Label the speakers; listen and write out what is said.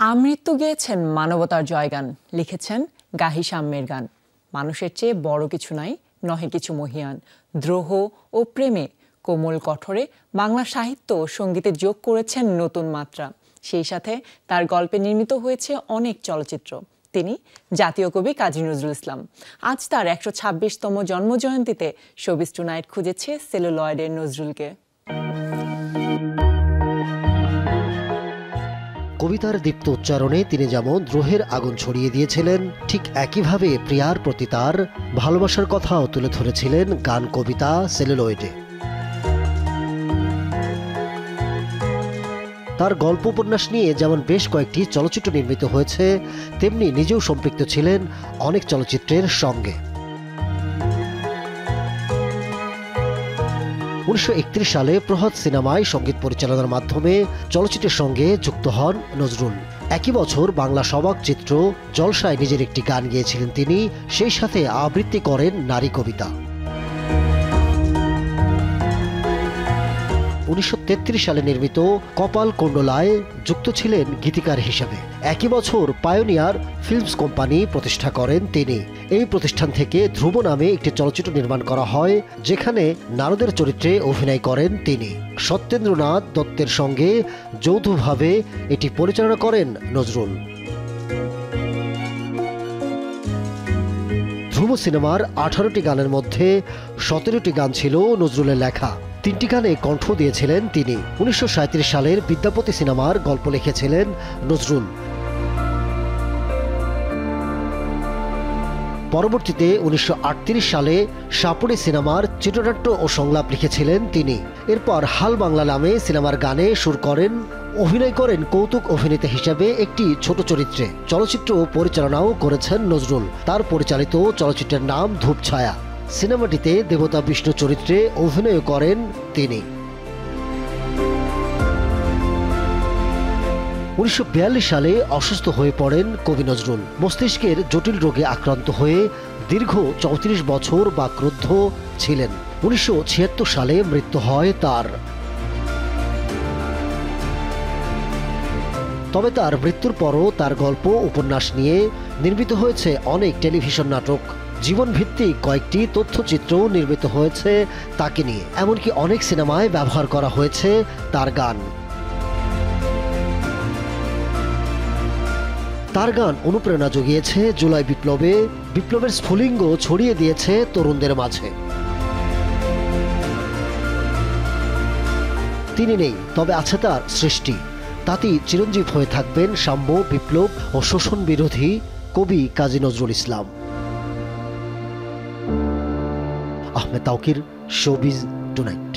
Speaker 1: আমৃত্যু গেয়েছেন মানবতার জয়গান, লিখেছেন গাহি সাম্যের গান। মানুষের চেয়ে বড় কিছু নাই, নহে কিছু মহিয়ান। দ্রোহ ও প্রেমে কোমল কঠোরে বাংলা সাহিত্য ও সঙ্গীতে যোগ করেছেন নতুন মাত্রা। সেই সাথে তার গল্পে নির্মিত হয়েছে অনেক চলচ্চিত্র। তিনি জাতীয় কবি কাজী নজরুল ইসলাম। আজ তার ১২৬তম জন্মজয়ন্তীতে শোবিজ টুনাইট খুঁজেছে সেলুলয়েডের নজরুলকে।
Speaker 2: কবিতার দীপ্ত উচ্চারণে তিনি যেমন দ্রোহের আগুন ছড়িয়ে দিয়েছিলেন, ঠিক একইভাবে প্রিয়ার প্রতি তার ভালোবাসার কথাও তুলে ধরেছিলেন গান কবিতা সেলুলয়েডে। তার গল্প উপন্যাস নিয়ে যেমন বেশ কয়েকটি চলচ্চিত্র নির্মিত হয়েছে, তেমনি নিজেও সম্পৃক্ত ছিলেন অনেক চলচ্চিত্রের সঙ্গে। ১৯৩১ সালে প্রভাত সিনেমায় সঙ্গীত পরিচালনার মাধ্যমে চলচ্চিত্রের সঙ্গে যুক্ত হন নজরুল। একই বছর বাংলা সবাক চিত্র জলসায় নিজের একটি গান গেয়েছিলেন তিনি, সেই সাথে আবৃত্তি করেন নারী কবিতা। ১৯৩৩ সালে নির্মিত কপাল কুণ্ডলায় যুক্ত ছিলেন গীতিকার হিসেবে। একই বছর পায়োনিয়ার ফিল্মস কোম্পানি প্রতিষ্ঠা করেন তিনি। এই প্রতিষ্ঠান থেকে ধ্রুব নামে একটি চলচ্চিত্র নির্মাণ করা হয়, যেখানে নারদের চরিত্রে অভিনয় করেন তিনি। সত্যেন্দ্রনাথ দত্তের সঙ্গে যৌথভাবে এটি পরিচালনা করেন নজরুল। ধ্রুব সিনেমার ১৮টি গানের মধ্যে ১৭টি গান ছিল নজরুলের লেখা। ৩টি গানে কণ্ঠ দিয়েছিলেন তিনি। ১৯৩৭ সালের বিদ্যাপতি সিনেমার গল্প লিখেছিলেন নজরুল। পরবর্তীতে ১৯৩৮ সালে সাপুড়ে সিনেমার চিত্রনাট্য ও সংলাপ লিখেছিলেন তিনি। এরপর হাল বাংলা নামে সিনেমার গানে সুর করেন, অভিনয় করেন কৌতুক অভিনেতা হিসেবে একটি ছোট চরিত্রে। চলচ্চিত্র পরিচালনাও করেছেন নজরুল। তার পরিচালিত চলচ্চিত্রের নাম ধূপছায়া। সিনেমাটিতে দেবতা বিষ্ণু চরিত্রে অভিনয় করেন তিনি। ১৯৪২ সালে অসুস্থ হয়ে পড়েন কবি নজরুল। মস্তিষ্কের জটিল রোগে আক্রান্ত হয়ে দীর্ঘ ৩৪ বছর বাকরুদ্ধ ছিলেন। ১৯৭৬ সালে মৃত্যু হয় তার। তবে তার মৃত্যুর পরও তার গল্প উপন্যাস নিয়ে নির্মিত হয়েছে অনেক টেলিভিশন নাটক। জীবনভিত্তিক কয়েকটি তথ্যচিত্র নির্মিত হয়েছে তাকে নিয়ে, এমনকি অনেক সিনেমায় ব্যবহার করা হয়েছে তার গান। তার গান অনুপ্রেরণা জুগিয়েছে জুলাই বিপ্লবে, বিপ্লবের স্ফুলিঙ্গ ছড়িয়ে দিয়েছে তরুণদের মাঝে। তিনি নেই, তবে আছে তার সৃষ্টি। তাতেই চিরঞ্জীব হয়ে থাকবেন সাম্য, বিপ্লব ও শোষণ বিরোধী কবি কাজী নজরুল ইসলাম। Ahmed Taukir, showbiz tonight.